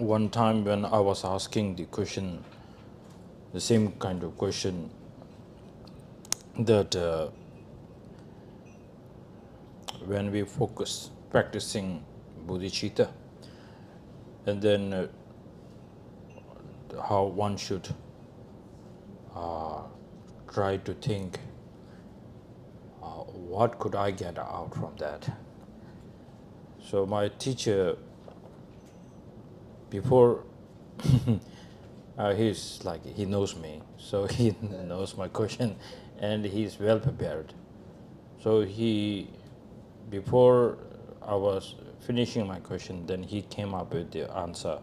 one time when I was asking the question, the same kind of question, that when we focus practicing bodhicitta, and then how one should try to think, what could I get out from that? So my teacher, before, he's like, he knows me, so he knows my question, and he's well prepared. So he, before I was finishing my question, then he came up with the answer,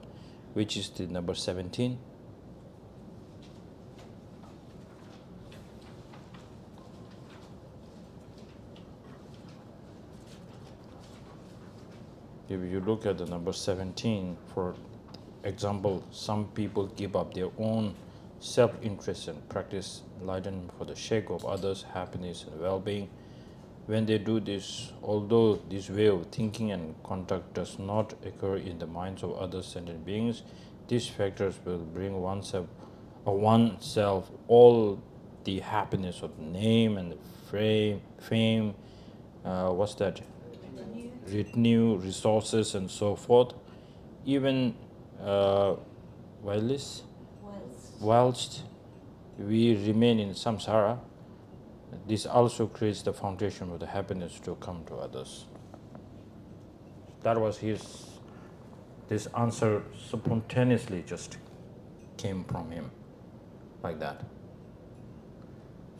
which is the number 17. If you look at the number 17, for example, some people give up their own self-interest and practice enlightenment for the sake of others' happiness and well-being. When they do this, although this way of thinking and conduct does not occur in the minds of other sentient beings, these factors will bring oneself all the happiness of the name and the fame, what's that? Retinue, resources, and so forth. Even whilst whilst we remain in samsara, this also creates the foundation of the happiness to come to others. That was this answer spontaneously just came from him, like that.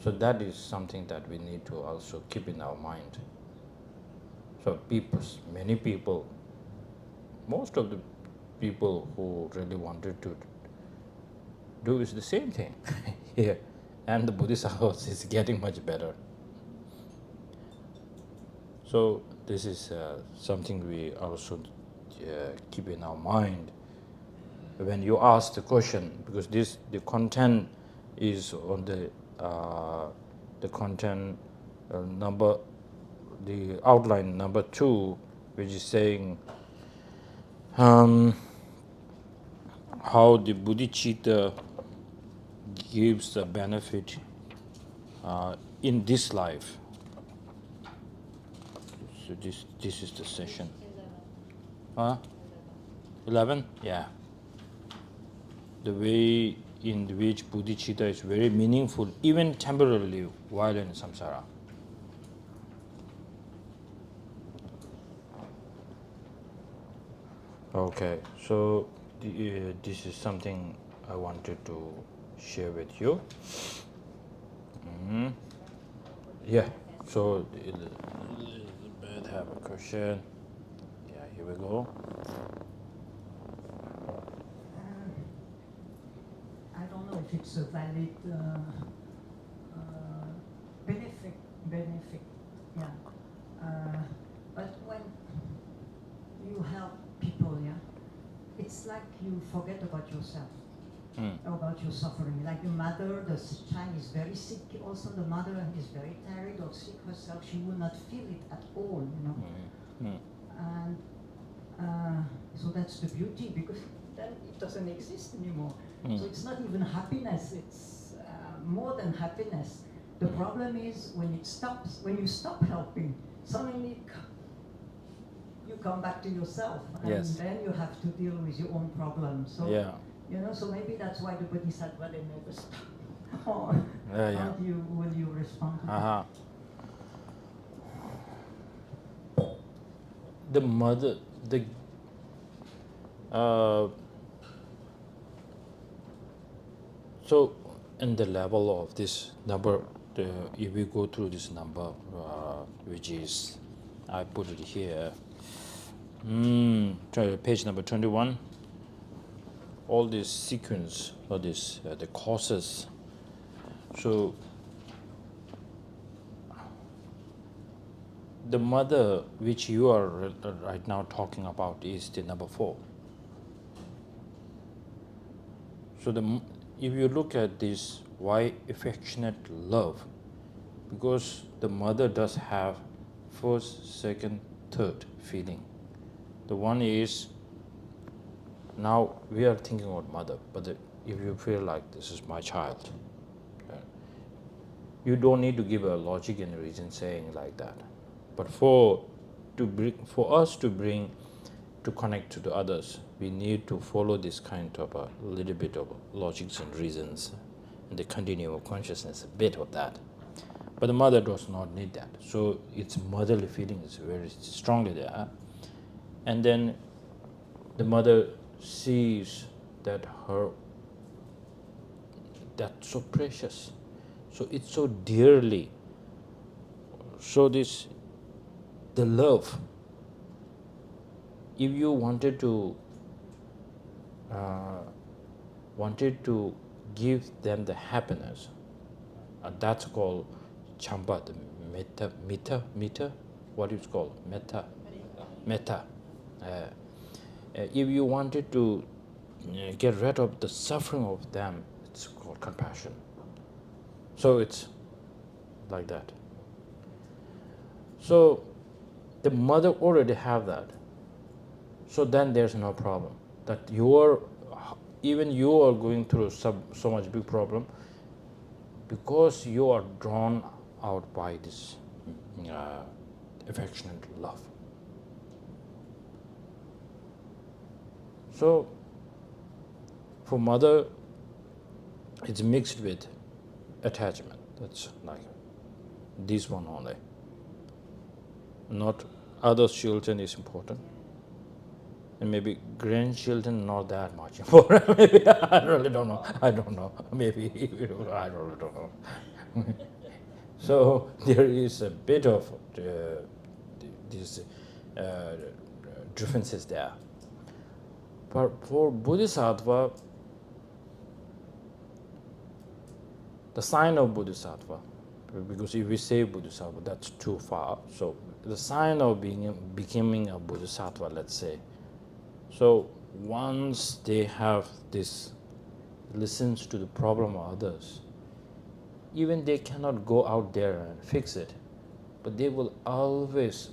So that is something that we need to also keep in our mind. So many people, most of the people who really wanted to do is the same thing here, and the Bodhisattva is getting much better. So this is something we also keep in our mind when you ask the question, because the content is on the content number, the outline number 2, which is saying how the bodhicitta gives the benefit in this life. So this is the session. 11? Yeah. The way in which bodhicitta is very meaningful, even temporarily, while in samsara. Okay, so this is something I wanted to share with you. Yeah, so Elizabeth have a question. Yeah, here we go. I don't know if it's a valid benefit, yeah. But when you help people, yeah, it's like you forget about yourself, about your suffering. Like the mother, the child is very sick. Also, the mother is very tired or sick herself. She will not feel it at all, you know. And so that's the beauty, because then it doesn't exist anymore. So it's not even happiness, it's more than happiness. The problem is when it stops, when you stop helping, suddenly you come back to yourself, and Yes. then you have to deal with your own problems. So, Yeah. you know, so maybe that's why the Bodhisattva, they never stop. Or Yeah, how will you respond to that? The mother, so in the level of this number, if we go through this number, which is, I put it here, page number 21, all this sequence, or this the causes. So the mother which you are right now talking about is the number 4. So if you look at this, why affectionate love? Because the mother does have first, second, third feeling. The one is Now we are thinking about mother, but if you feel like this is my child, uh, you don't need to give a logic and reason saying like that. But for us to bring to connect to the others, we need to follow this kind of a little bit of logics and reasons, and the continuum of consciousness, a bit of that. But the mother does not need that. So its motherly feeling is very strongly there. And then the mother sees that her, that's so precious. So it's so dearly. So this, the love, if you uh, wanted to give them the happiness, that's called champa, the metta, what is called metta. If you wanted to get rid of the suffering of them, it's called compassion. So it's like that. So the mother already have that. So then there's no problem. That even you are going through so much big problem because you are drawn out by this uh, affectionate love. So for mother, it's mixed with attachment. That's like this one only. Not other children is important. And maybe grandchildren not that much important. Maybe I really don't know. I don't know. Maybe I really don't know. So there is a bit of these differences there. But for Bodhisattva, the sign of Bodhisattva, because if we say Bodhisattva, that's too far. So the sign of becoming a Bodhisattva, let's say. So once they have this, listens to the problem of others, even they cannot go out there and fix it, but they will always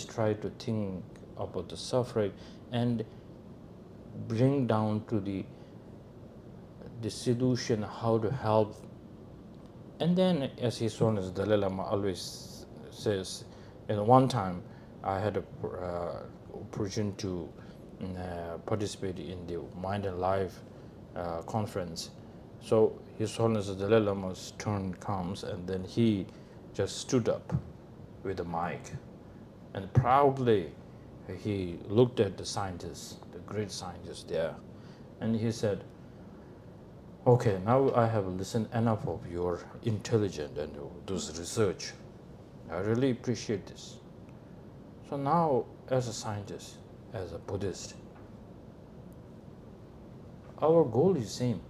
try to think about the suffering and bring down to the solution, how to help. And then, as His Holiness Dalai Lama always says, one time I had a opportunity to participate in the Mind and Life conference. So His Holiness the Dalai Lama's turn comes, and then he just stood up with a mic, and proudly he looked at the scientists, the great scientists there, and he said, "Okay, now I have listened enough of your intelligence and those research. I really appreciate this. So now, as a scientist, as a Buddhist, our goal is same,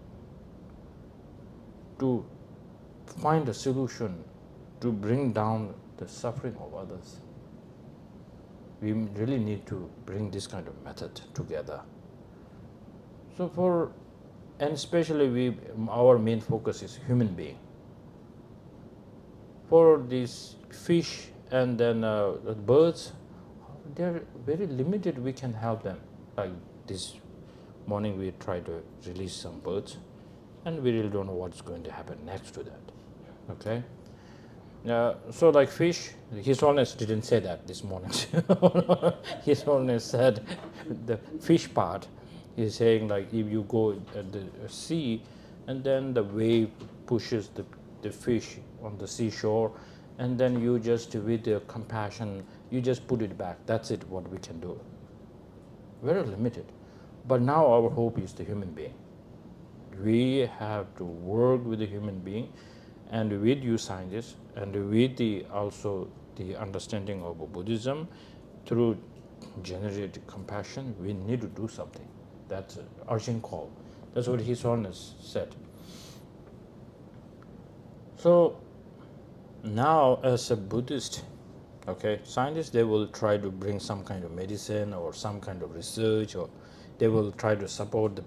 to find a solution to bring down the suffering of others. We really need to bring this kind of method together. So and especially our main focus is human being. For these fish and then the birds, they're very limited. We can help them. Like this morning, we try to release some birds, and we really don't know what's going to happen next to that. Okay. So like fish, His Holiness didn't say that this morning. His Holiness said the fish part. He's saying like if you go at the sea, and then the wave pushes the fish on the seashore, and then you just with the compassion, you just put it back. That's it. What we can do. Very limited. But now our hope is the human being. We have to work with the human being, and with you scientists, and with also the understanding of Buddhism, through generated compassion, we need to do something. That's an urgent call. That's what His Holiness said. So now, as a Buddhist, okay, scientists, they will try to bring some kind of medicine or some kind of research, or they will try to support the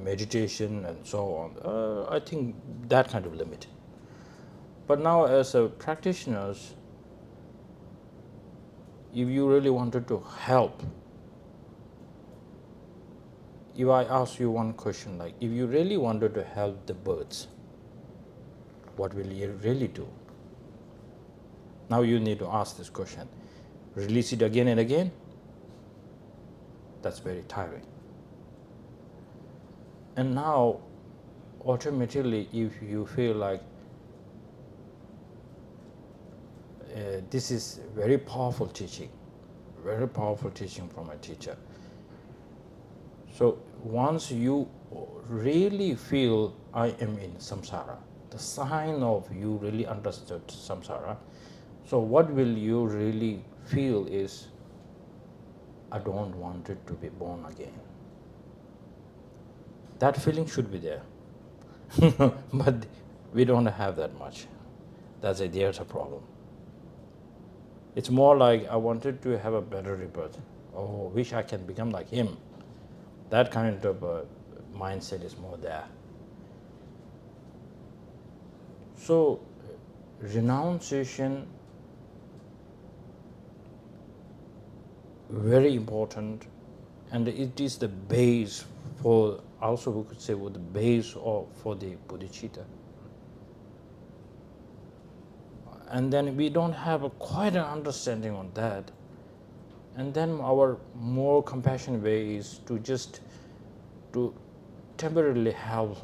meditation and so on. I think that kind of limit. But now, as a practitioners, if you really wanted to help, if I ask you one question, like if you really wanted to help the birds, what will you really do? Now you need to ask this question. Release it again and again? That's very tiring. And now, automatically, if you feel like this is very powerful teaching from a teacher. So once you really feel I am in samsara, the sign of you really understood samsara, so what will you really feel is, I don't want it to be born again. That feeling should be there. But we don't have that much. There's a problem. It's more like I wanted to have a better rebirth. Oh, wish I can become like him. That kind of mindset is more there. So, renunciation, very important, and it is the base for, also we could say, the base for the bodhicitta. And then we don't have quite an understanding on that. And then our more compassionate way is to just to temporarily help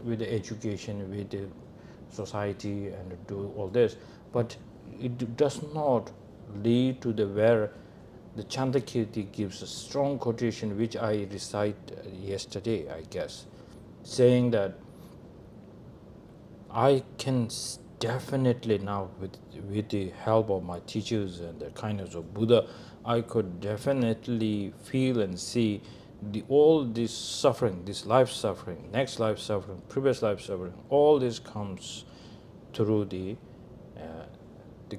with the education, with the society, and do all this. But it does not lead to the where the Chandakirti gives a strong quotation, which I recite yesterday, I guess, saying that I can definitely now, with the help of my teachers and the kindness of Buddha, I could definitely feel and see all this suffering, this life suffering, next life suffering, previous life suffering, all this comes through the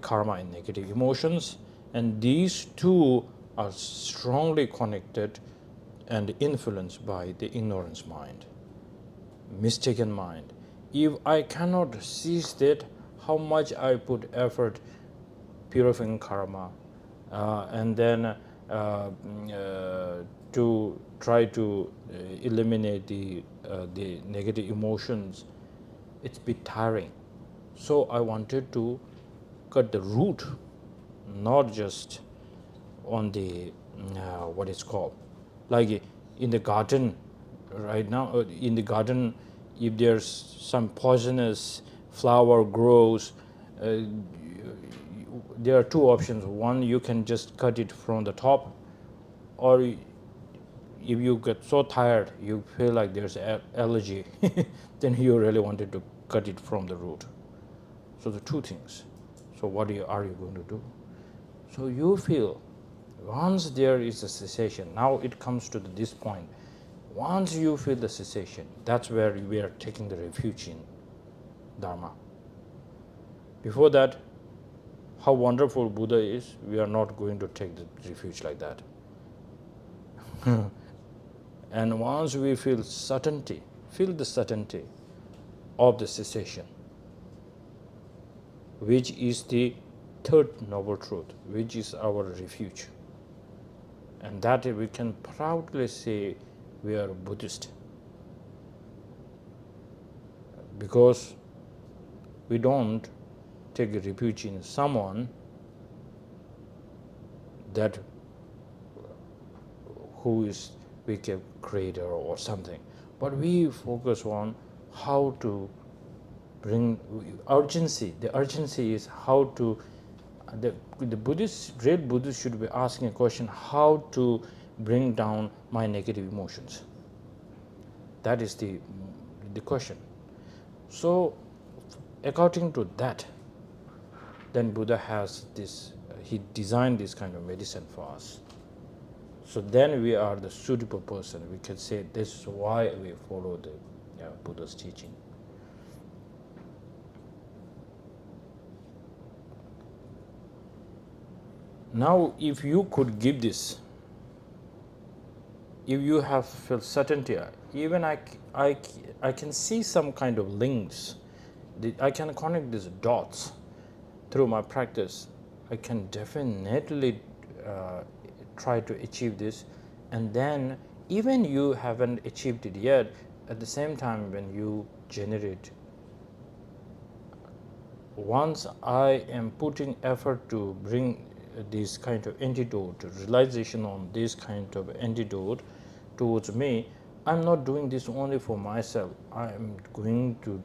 karma and negative emotions, and these two are strongly connected and influenced by the ignorance mind, mistaken mind. If I cannot seize that, how much I put effort purifying karma, and then to try to eliminate the negative emotions, it's a bit tiring. So I wanted to cut the root, not just on the what it's called, like in the garden right now. In the garden, if there's some poisonous flower grows, there are two options. One, you can just cut it from the top, or if you get so tired you feel like there's allergy, then you really wanted to cut it from the root. So the two things. So what are you going to do? So you feel, once there is a cessation, now it comes to this point. Once you feel the cessation, that's where we are taking the refuge in Dharma. Before that, how wonderful Buddha is, we are not going to take the refuge like that. And once we feel the certainty of the cessation, which is the third noble truth, which is our refuge, and that we can proudly say we are Buddhist, because we don't take refuge in someone that who is wicked creator or something, but we focus on how to bring urgency. The urgency is how to, the Buddhist, great Buddhist should be asking a question, how to bring down my negative emotions. That is the question. So according to that, then Buddha has this, he designed this kind of medicine for us. So then we are the suitable person. We can say this is why we follow the Buddha's teaching. Now, if you could give this, if you have felt certainty, even I can see some kind of links. I can connect these dots through my practice. I can definitely try to achieve this, and then even you haven't achieved it yet, at the same time when you generate, once I am putting effort to bring this kind of antidote, realization on this kind of antidote towards me, I'm not doing this only for myself. I am going to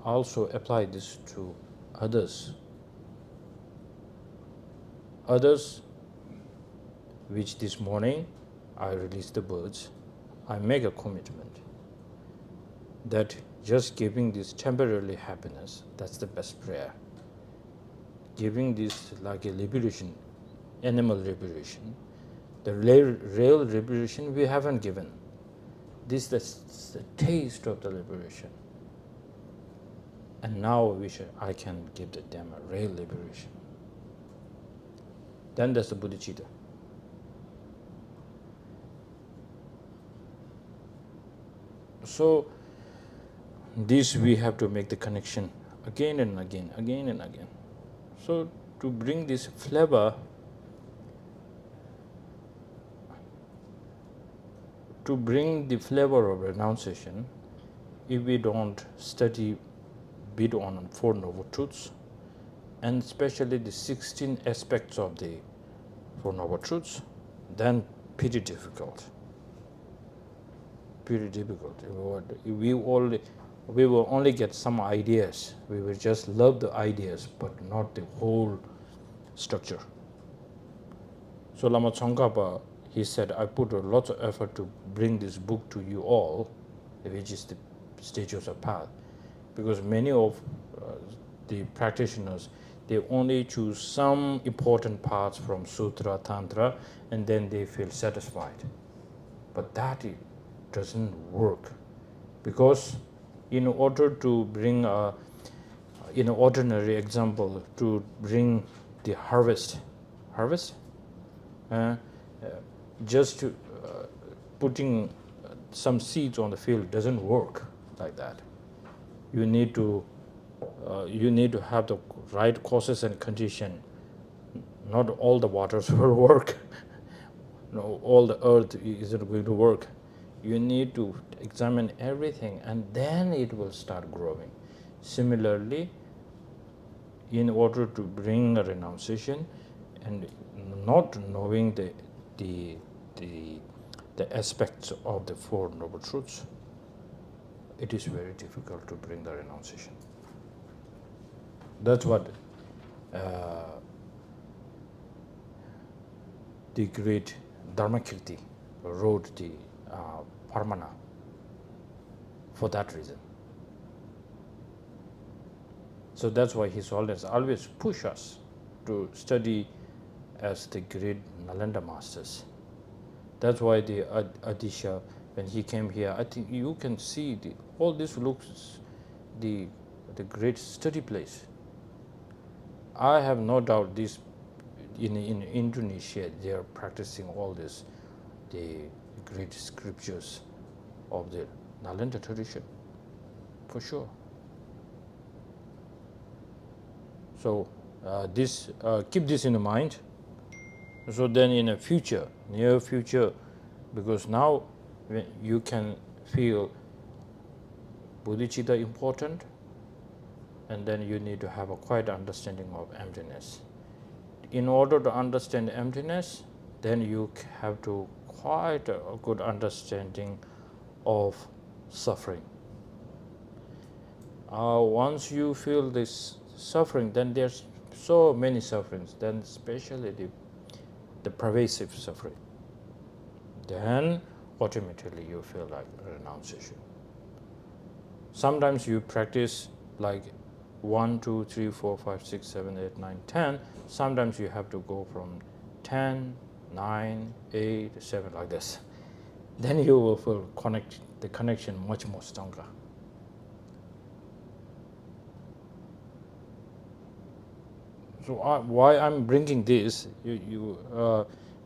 also apply this to others. Others, which this morning I release the birds, I make a commitment that just giving this temporarily happiness, that's the best prayer. Giving this like a liberation, animal liberation, the real liberation we haven't given. This is the taste of the liberation. And now I can give them a real liberation. Then that's the bodhicitta. So this we have to make the connection again and again, again and again. So to bring this flavor, to bring the flavor of renunciation, if we don't study bit on Four Noble Truths, and especially the 16 aspects of the Four Noble Truths, then pretty difficult. Pretty difficult. We will only get some ideas. We will just love the ideas, but not the whole structure. So Lama Tsongkhapa, he said, I put a lot of effort to bring this book to you all, which is the Stages of Path, because many of the practitioners, they only choose some important parts from Sutra, Tantra, and then they feel satisfied. But that doesn't work, because in order to bring in an ordinary example, to bring the harvest, just to, putting some seeds on the field doesn't work like that. You need to have the right causes and condition. Not all the waters will work. No, all the earth isn't going to work. You need to examine everything, and then it will start growing. Similarly, in order to bring a renunciation, and not knowing the aspects of the Four Noble Truths, it is very difficult to bring the renunciation. That's what the great Dharmakirti wrote the Parmana for that reason. So that's why His Holiness always push us to study as the great Nalanda masters. That's why the Adisha, when he came here, I think you can see all this looks the great study place. I have no doubt this in Indonesia they are practicing all this, the great scriptures of the Nalanda tradition, for sure. So keep this in mind. So then in the future, near future, because now when you can feel bodhicitta important, and then you need to have a quiet understanding of emptiness. In order to understand emptiness, then you have to quite a good understanding of suffering. Once you feel this suffering, then there's so many sufferings, then especially the pervasive suffering. Then automatically you feel like renunciation. Sometimes you practice like 1, 2, 3, 4, 5, 6, 7, 8, 9, 10. Sometimes you have to go from 10, 9, 8, 7 like this. Then you will feel the connection much more stronger. So why I'm bringing this,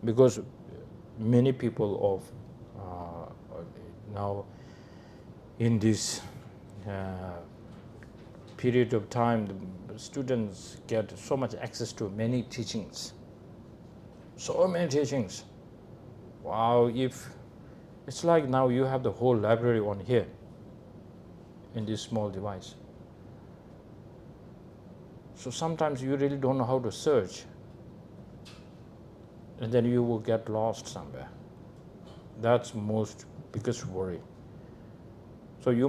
because many people of now in this period of time, the students get so much access to many teachings. So many teachings. Wow, if It's like now you have the whole library on here in this small device. So sometimes you really don't know how to search, and then you will get lost somewhere. That's most biggest worry. So you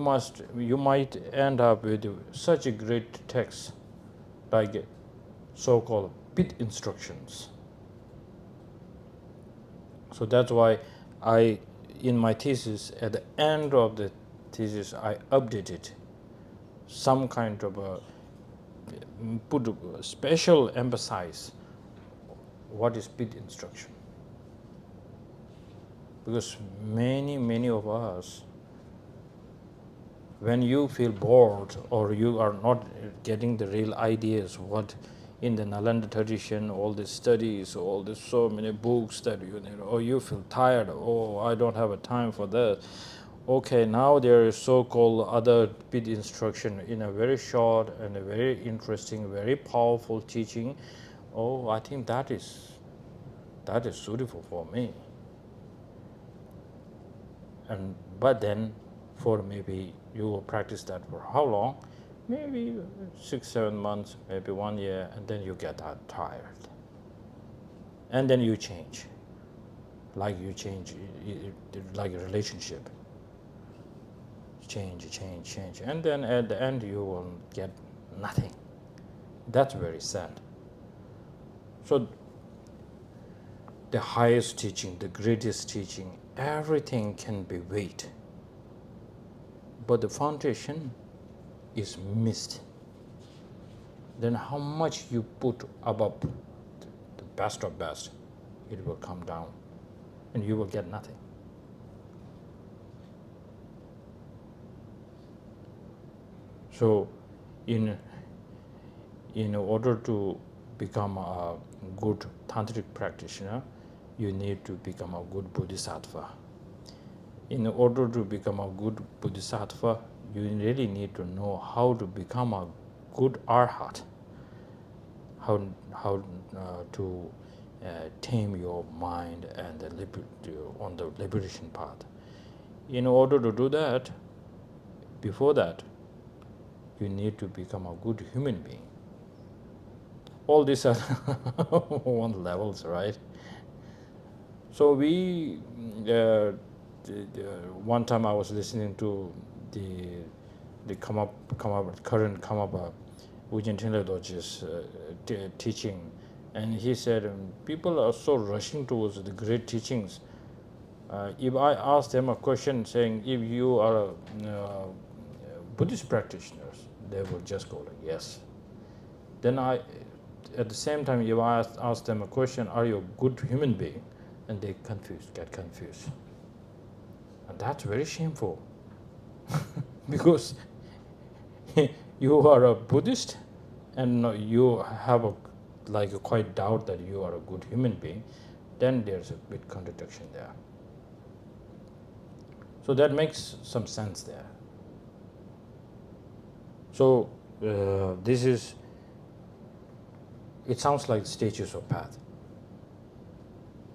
might end up with such a great text like so-called bit instructions. So that's why in my thesis, at the end of the thesis, I updated some kind of put a special emphasis what is bit instruction. Because many of us, when you feel bored or you are not getting the real ideas, what in the Nalanda tradition, all these studies, all these so many books that or you feel tired, oh, I don't have a time for that. Okay, now there is so-called other bit instruction in a very short and a very interesting, very powerful teaching. Oh, I think that is suitable for me. But then for maybe you will practice that for how long? Maybe 6-7 months, maybe 1 year, and then you get that tired. And then you change. Like you change, like a relationship. Change. And then at the end you will get nothing. That's very sad. So the highest teaching, the greatest teaching, everything can be weighed. But the foundation is missed. Then how much you put above the best of best, it will come down and you will get nothing. So in order to become a good tantric practitioner, you need to become a good bodhisattva. In order to become a good bodhisattva, you really need to know how to become a good arhat, how to tame your mind and on the liberation path. In order to do that, before that, you need to become a good human being. All these are one levels, right? So we one time I was listening to the current Kamapa Ujjain Tenle Dorje's teaching, and he said people are so rushing towards the great teachings. If I ask them a question saying, if you are Buddhist practitioners, they will just go like yes. Then at the same time, if I ask them a question, are you a good human being? And they get confused. And that's very shameful. Because you are a Buddhist and you have a quite doubt that you are a good human being, then there's a bit contradiction there. So that makes some sense there. So this is, it sounds like stages of path.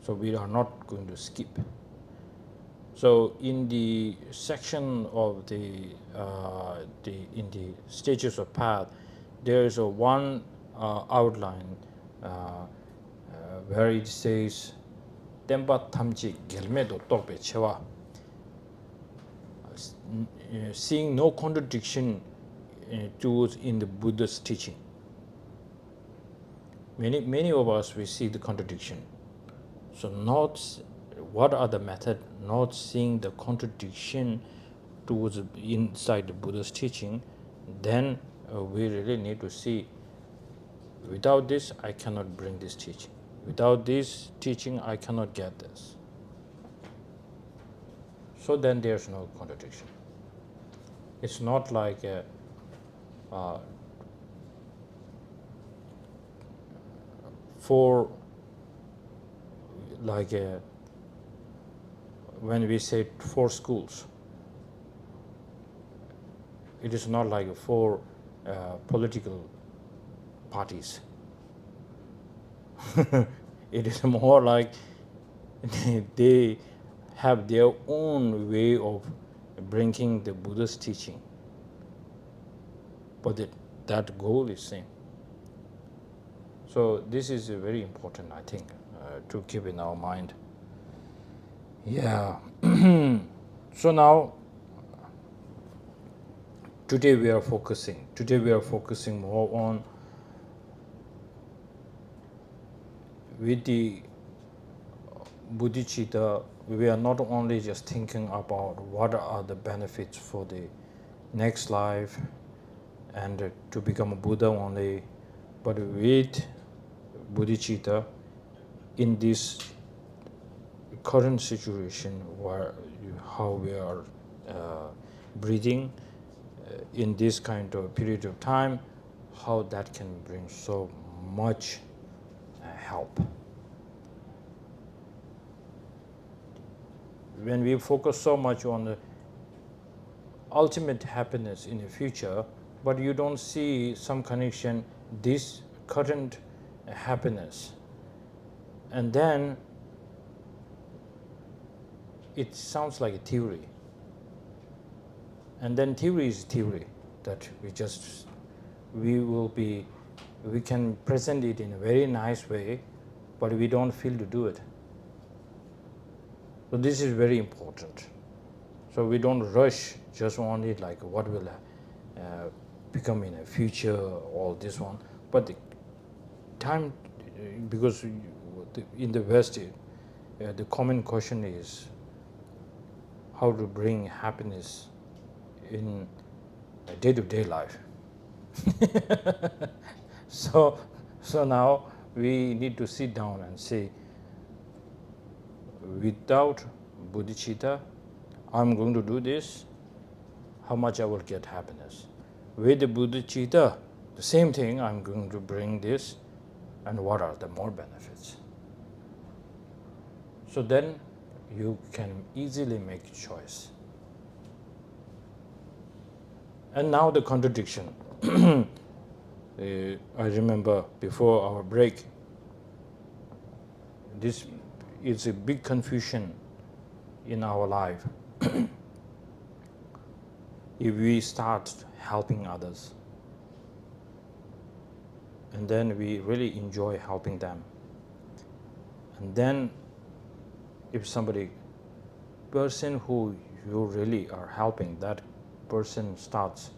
So we are not going to skip. So in the section of in the stages of path, there is a one outline where it says Tempa Tamji Gelmedo Tokpe Chewa, seeing no contradiction towards in the Buddha's teaching. Many of us, we see the contradiction. So not what are the method, not seeing the contradiction towards inside the Buddha's teaching, then we really need to see, without this I cannot bring this teaching. Without this teaching I cannot get this. So then there's no contradiction. It's not like when we say 4 schools, it is not like 4 political parties. It is more like they have their own way of bringing the Buddha's teaching, but that goal is same. So this is very important, I think, to keep in our mind. Yeah. So now, today we are focusing more on with the bodhicitta. We are not only just thinking about what are the benefits for the next life and to become a Buddha only, but with bodhicitta in this current situation where how we are breathing in this kind of period of time, how that can bring so much help. When we focus so much on the ultimate happiness in the future, but you don't see some connection, this current happiness, and then it sounds like a theory. And then theory is theory, that we can present it in a very nice way, but we don't feel to do it. So this is very important. So we don't rush just only like what will become in the future, all this one. But the time, because in the West, the common question is how to bring happiness in day-to-day life. So now we need to sit down and say, without bodhicitta, I'm going to do this, how much I will get happiness. With the bodhicitta, the same thing, I'm going to bring this, and what are the more benefits? So then you can easily make a choice. And now the contradiction. I remember before our break, this is a big confusion in our life. If we start helping others, and then we really enjoy helping them, and then if person who you really are helping, that person starts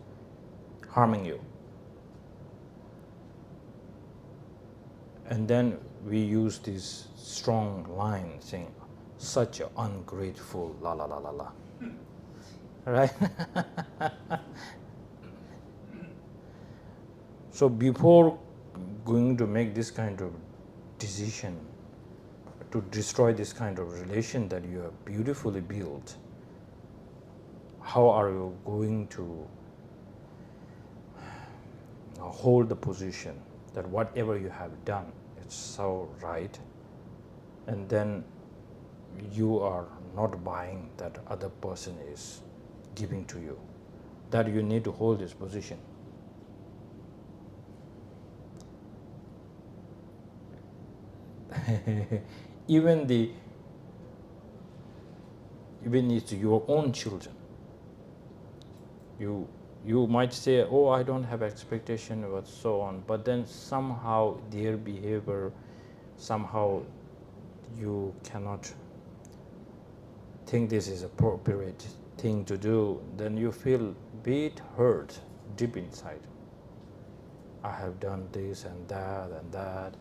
harming you, and then we use this strong line saying, such an ungrateful la la la la la. Right? So before going to make this kind of decision to destroy this kind of relation that you have beautifully built, how are you going to hold the position that whatever you have done, it's so right, and then you are not buying that other person is giving to you, that you need to hold this position. Even it's your own children, you might say, oh, I don't have expectation or so on, but then somehow their behavior, somehow you cannot think this is appropriate thing to do, then you feel a bit hurt deep inside. I have done this and that.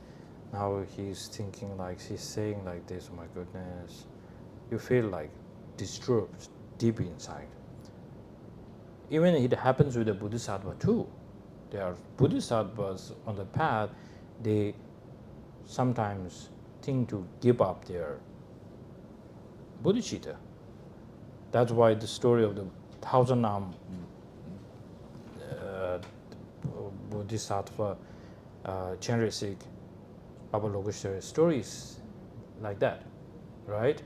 Now he's thinking like, he's saying like this, oh my goodness. You feel like disturbed deep inside. Even it happens with the Bodhisattva too. There are Bodhisattvas on the path, they sometimes think to give up their bodhicitta. That's why the story of the thousand arm Bodhisattva Chandrisik Avalokiteshvara stories like that, right?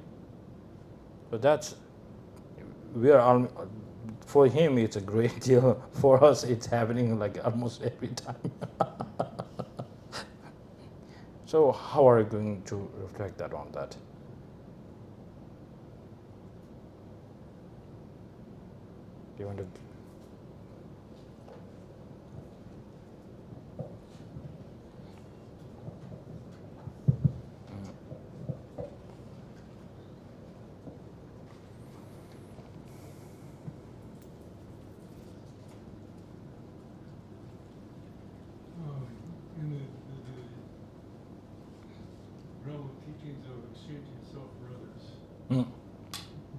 But that's, we are all, for him it's a great deal. For us it's happening like almost every time. So how are you going to reflect that on that? You want to? In the realm of teachings of exchanging self for others, Mm.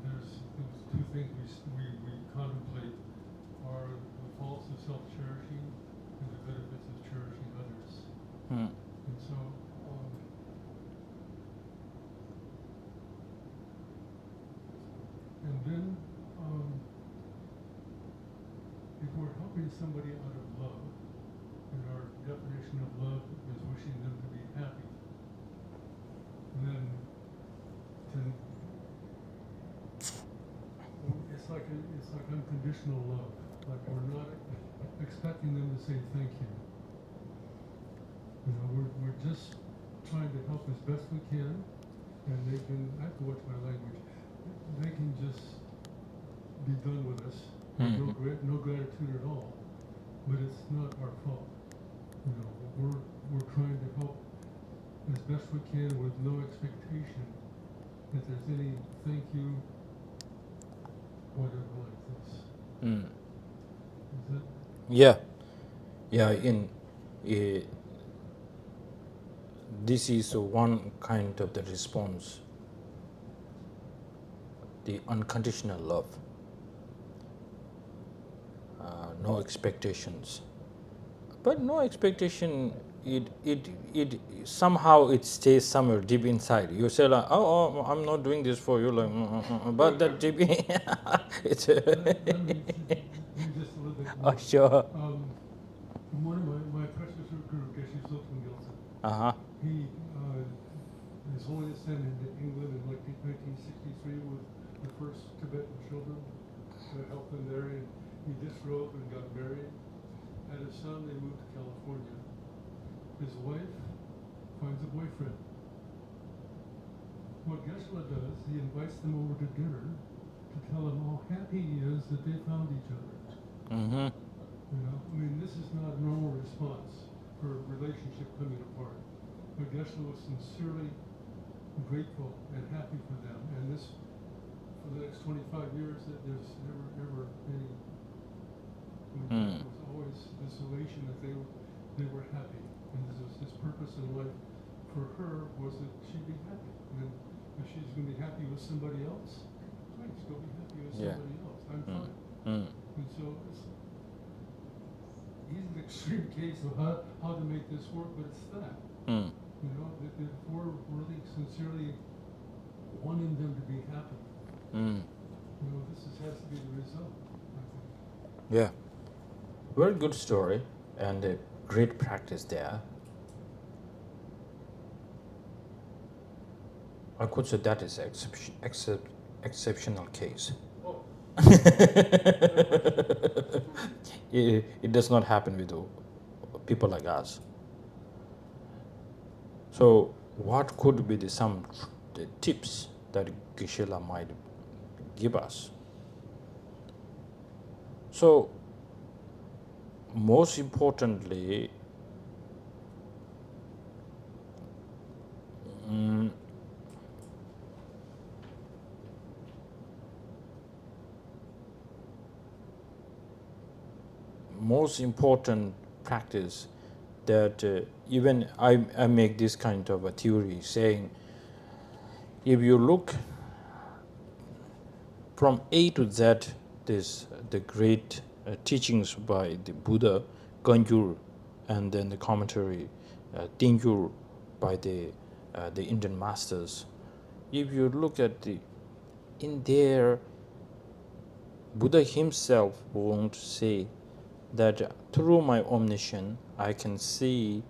there's two things we contemplate are the faults of self-cherishing and the benefits of cherishing others. Mm. And so, and then, if we're helping somebody out of love, and our definition of love is wishing them to be happy, then it's like unconditional love. Like we're not expecting them to say thank you. You know, we're just trying to help as best we can, and they can. I have to watch my language. They can just be done with us. Mhm. No gratitude at all. But it's not our fault. You know, we're trying to help as best we can with no expectation that there's any thank you, whatever like this. Mm. Is it? Yeah, yeah. This is one kind of the response, the unconditional love, no expectations. But no expectation. It somehow it stays somewhere deep inside. You say like, oh, I'm not doing this for you, like, but that deep, it's. Let me just a little bit more. Oh, sure. One of my predecessor guru, Geshe Silton Gilson, he, His Holiness sent him to England in like 1963 with the first Tibetan children to help them there, and he disrobed and got married. Had a son, they moved to California. His wife finds a boyfriend. What Geshe does, he invites them over to dinner to tell them how happy he is that they found each other. Mm-hmm. You know, I mean, this is not a normal response for a relationship coming apart. But Geshe was sincerely grateful and happy for them. And this, for the next 25 years, that there's never, ever any, there was always this elation that they were happy. And this was his purpose in life for her was that she'd be happy. And if she's going to be happy with somebody else, great, she's going to be happy with somebody else. I'm fine. And so he's an extreme case of how to make this work, but it's that. You know, that if we're really sincerely wanting them to be happy, you know, has to be the result, I think. Yeah, very good story and a great practice there. I could say that is exceptional case. Oh. It does not happen with people like us. So, what could be some tips that Geshe-la might give us? So, most importantly, most important practice that even I make this kind of a theory saying, if you look from A to Z, the great teachings by the Buddha, Gangyur, and then the commentary Dingyur by the Indian masters. If you look at in there, Buddha himself won't say that through my omniscience I can see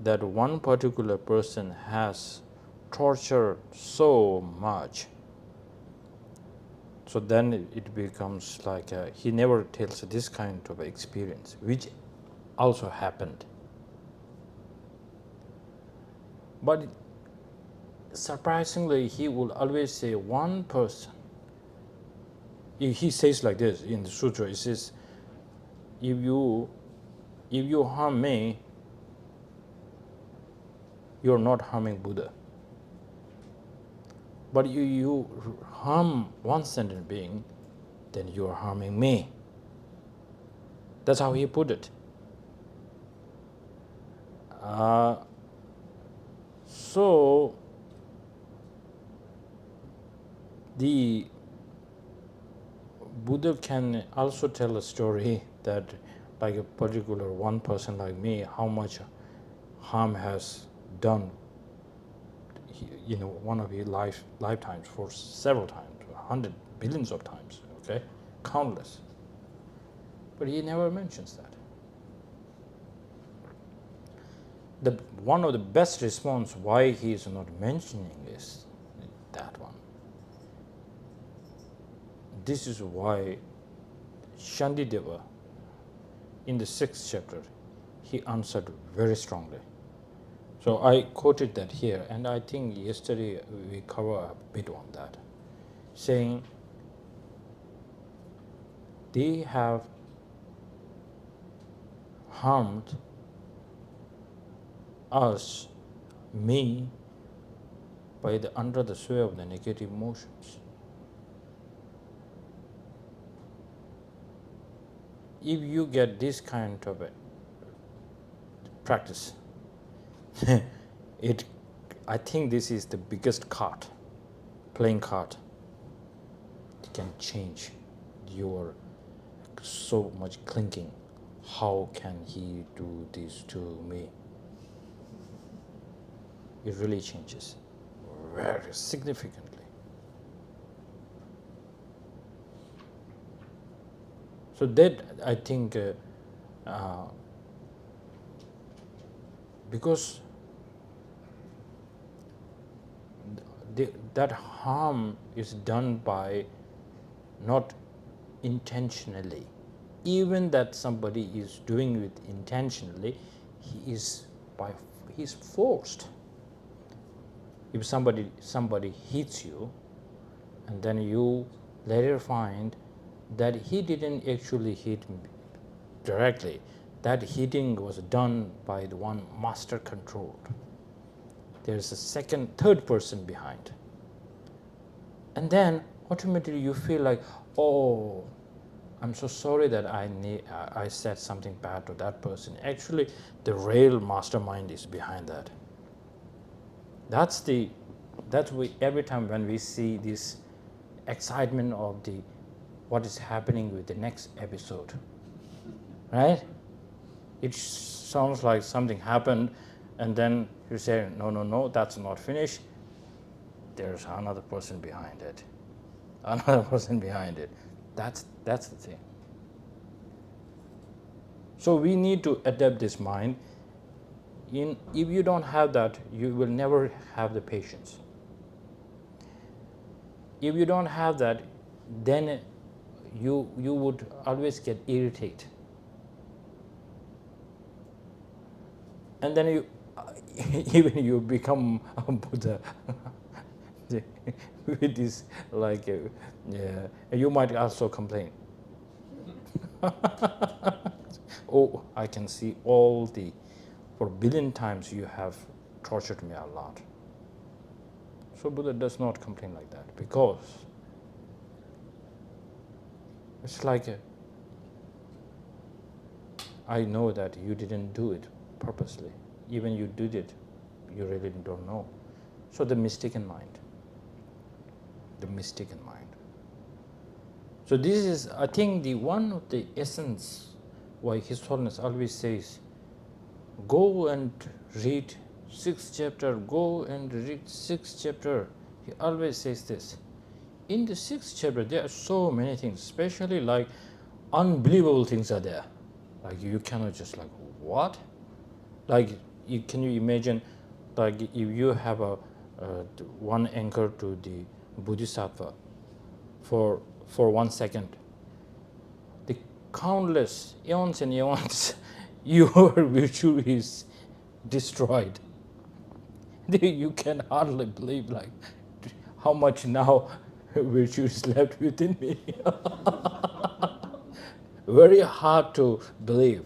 that one particular person has tortured so much. So then it becomes like he never tells this kind of experience, which also happened. But surprisingly, he will always say one person he says like this in the sutra. He says, if you harm me, you're not harming Buddha. But you harm one sentient being, then you are harming me. That's how he put it. So the Buddha can also tell a story that, like a particular one person like me, how much harm has done, one of his lifetimes for several times, 100 billions of times, okay, countless. But he never mentions that. One of the best response why he is not mentioning is that one. This is why Shantideva, in the 6th chapter, he answered very strongly. So I quoted that here, and I think yesterday we covered a bit on that, saying they have harmed us, me, under the sway of the negative emotions. If you get this kind of a practice, I think this is the biggest card, playing card. It can change your so much clinking. How can he do this to me? It really changes very significantly. So that, I think, because that harm is done by not intentionally. Even that somebody is doing it intentionally, he's forced. If somebody hits you, and then you later find that he didn't actually hit me directly, that hitting was done by the one master controlled. There's a third person behind. And then automatically you feel like, oh, I'm so sorry that I said something bad to that person. Actually, the real mastermind is behind that. That's every time when we see this excitement of what is happening with the next episode, right? It sounds like something happened, and then you say, no, that's not finished. There's another person behind it. Another person behind it. That's the thing. So we need to adapt this mind. If you don't have that, you will never have the patience. If you don't have that, then you would always get irritated. And then even you become a Buddha with this, like, you might also complain. Oh, I can see for 1 billion times you have tortured me a lot. So Buddha does not complain like that, because it's like, I know that you didn't do it purposely. Even you did it, you really don't know. So the mistaken mind. So this is, I think, the one of the essence why His Holiness always says, go and read 6th chapter, go and read 6th chapter. He always says this. In the 6th chapter, there are so many things, especially like unbelievable things are there. Like you cannot just like, what? Like, can you imagine, like if you have one anchor to the Bodhisattva for 1 second, the countless eons and eons, your virtue is destroyed. You can hardly believe like how much now virtue is left within me. Very hard to believe.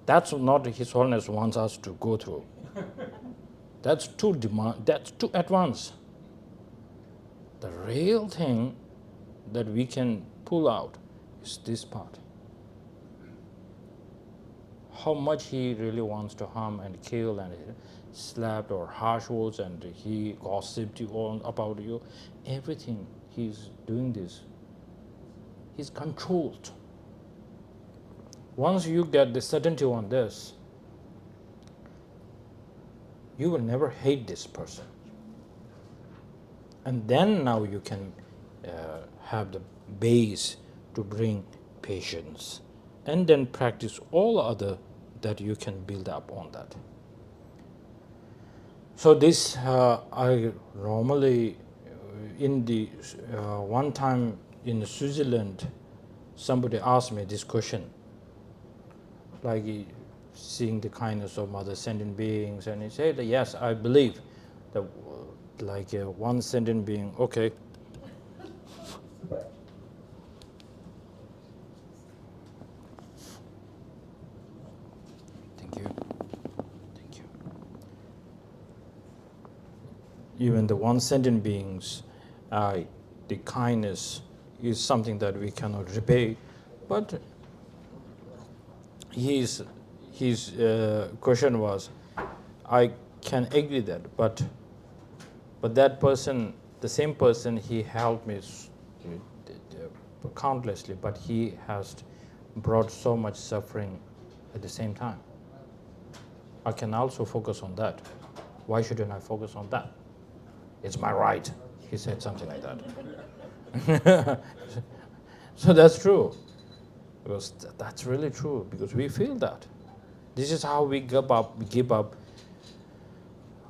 That's not His Holiness wants us to go through. That's too advanced. The real thing that we can pull out is this part. How much he really wants to harm and kill and slap or harsh words and he gossiped you all about you. Everything he's doing this. He's controlled. Once you get the certainty on this, you will never hate this person. And then now you can have the base to bring patience and then practice all other that you can build up on that. So this I normally in the one time in Switzerland somebody asked me this question, like seeing the kindness of other sentient beings, and he said yes, I believe that like one sentient being, okay. Thank you. Thank you. Even the one sentient beings, the kindness is something that we cannot repay, but his question was, I can agree that, but that person, the same person, he helped me countlessly, but he has brought so much suffering at the same time. I can also focus on that. Why shouldn't I focus on that? It's my right. He said something like that. So that's true. Because that's really true, because we feel that. This is how we give up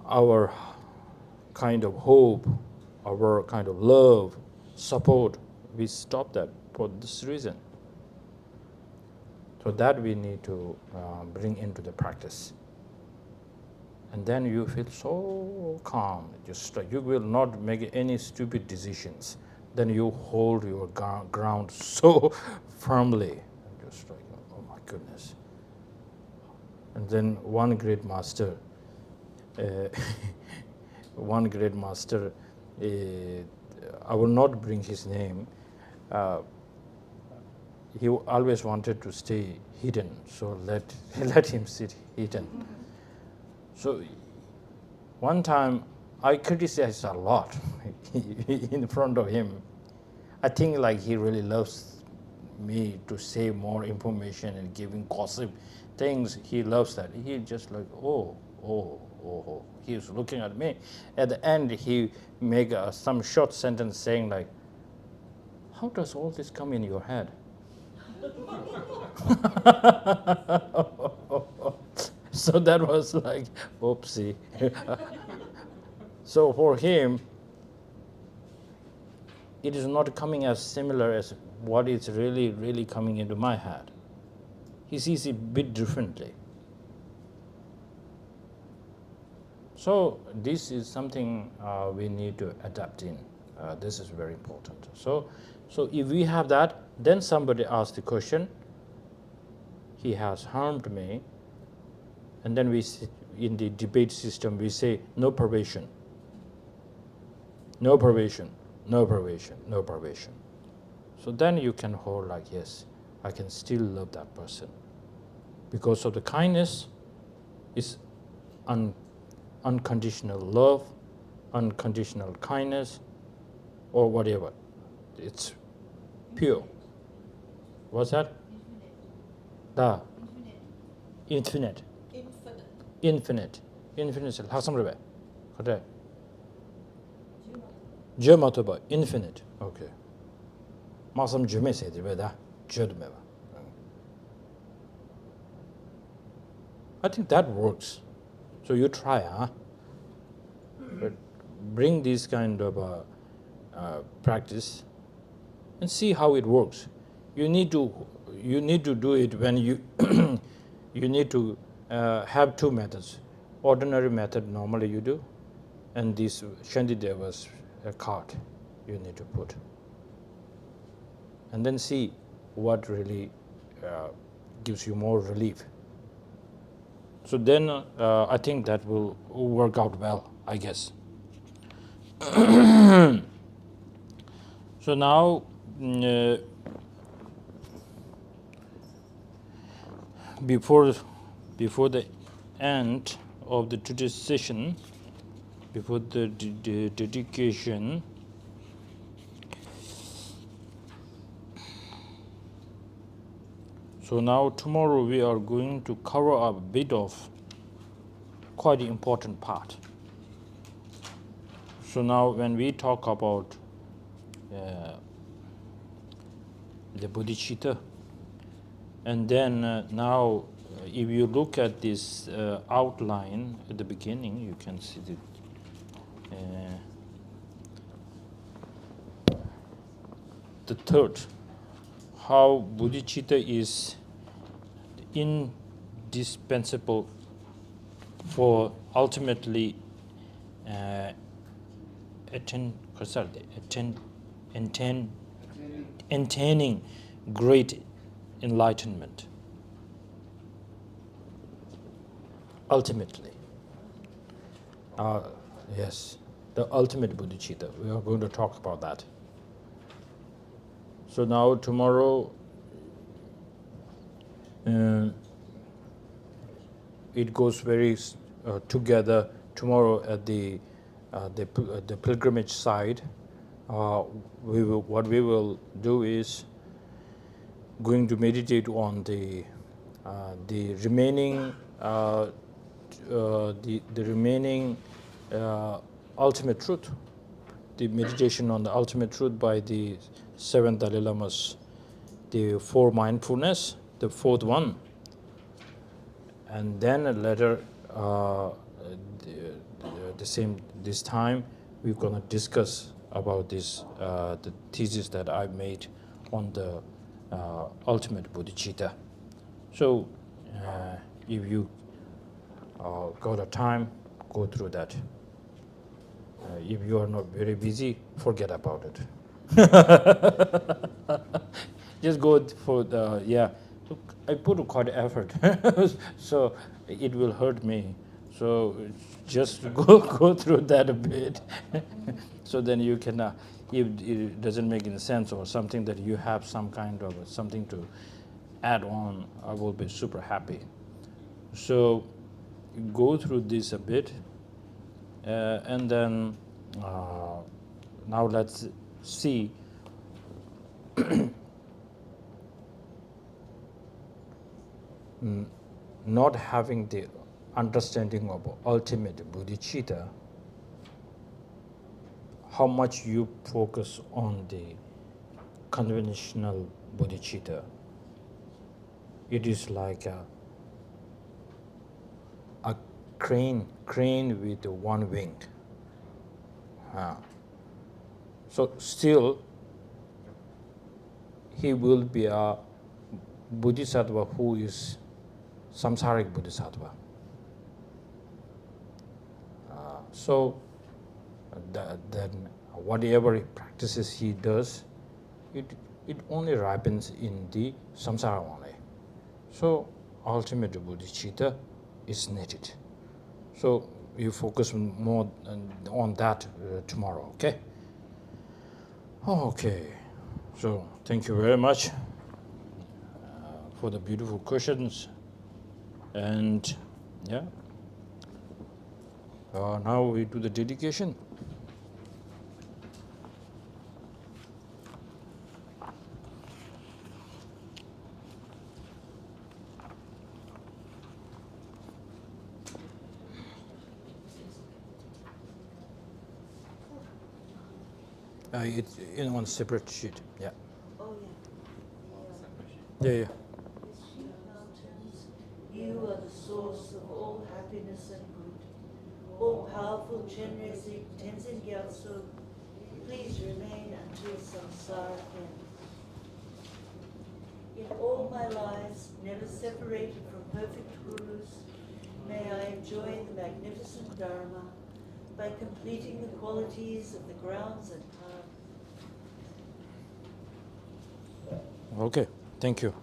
our kind of hope, our kind of love, support. We stop that for this reason. So that we need to bring into the practice. And then you feel so calm, just like you will not make any stupid decisions. Then you hold your ground so firmly, just like, oh my goodness. And then one great master, I will not bring his name, he always wanted to stay hidden, so let him sit hidden. So one time I criticized a lot in front of him. I think like he really loves me to say more information and giving gossip things. He loves that. He just like, oh. He was looking at me. At the end, he make some short sentence saying like, how does all this come in your head? So that was like, oopsie. So for him, it is not coming as similar as what is really coming into my head. He sees it a bit differently. So this is something we need to adapt in. This is very important. So if we have that, then somebody asks the question, he has harmed me, and then we, in the debate system, we say, no probation. No probation, no probation, no probation. So then you can hold like, yes, I can still love that person. Because of the kindness is unconditional love, unconditional kindness, or whatever. It's pure. What's that? Da. Infinite. Infinite. Infinite. Hasamribe. Correct. Jematoba. Infinite. Okay. Masam jume se da. Judmeva. I think that works. So you try, huh? But bring this kind of practice and see how it works. You need to do it when you you need to have two methods. Ordinary method normally you do, and this Shantideva's card. you need to put. And then see what really gives you more relief. So then I think that will work out well, I guess. So now, before the end of the today's session, before the dedication, so now tomorrow we are going to cover a bit of quite important part. So now when we talk about the bodhicitta, and then now if you look at this outline at the beginning, you can see the third, how bodhicitta is indispensable for ultimately attaining great enlightenment. Ultimately. Yes, the ultimate bodhicitta. We are going to talk about that. So now tomorrow, it goes very together. Tomorrow at the pilgrimage side, what we will do is going to meditate on the remaining ultimate truth, the meditation on the ultimate truth by the seventh Dalai Lama's, the four mindfulness, the fourth one, and then later this time we're going to discuss about this the thesis that I made on the ultimate bodhicitta. So if you got a time, go through that. If you are not very busy, forget about it. Just go for the, yeah. Look, I put quite effort, so it will hurt me. So just go through that a bit. So then you can, if it doesn't make any sense or something that you have some kind of something to add on, I will be super happy. So go through this a bit, and then now let's see not having the understanding of ultimate bodhicitta, how much you focus on the conventional bodhicitta. It is like a crane with one wing. So still, he will be a bodhisattva who is samsaric bodhisattva. So then whatever practices he does, it only ripens in the samsara only. So ultimate bodhicitta is needed. So you focus more on that tomorrow, okay? Okay, so thank you very much for the beautiful questions. And yeah, now we do the dedication. It's in one separate sheet. Yeah. Oh, Yeah, yeah. mountains, you are the source of all happiness and good. All powerful, generous Tenzin Gyatso, please remain until samsara ends. In all my lives, never separated from perfect gurus, may I enjoy the magnificent Dharma by completing the qualities of the grounds and path Okay, thank you.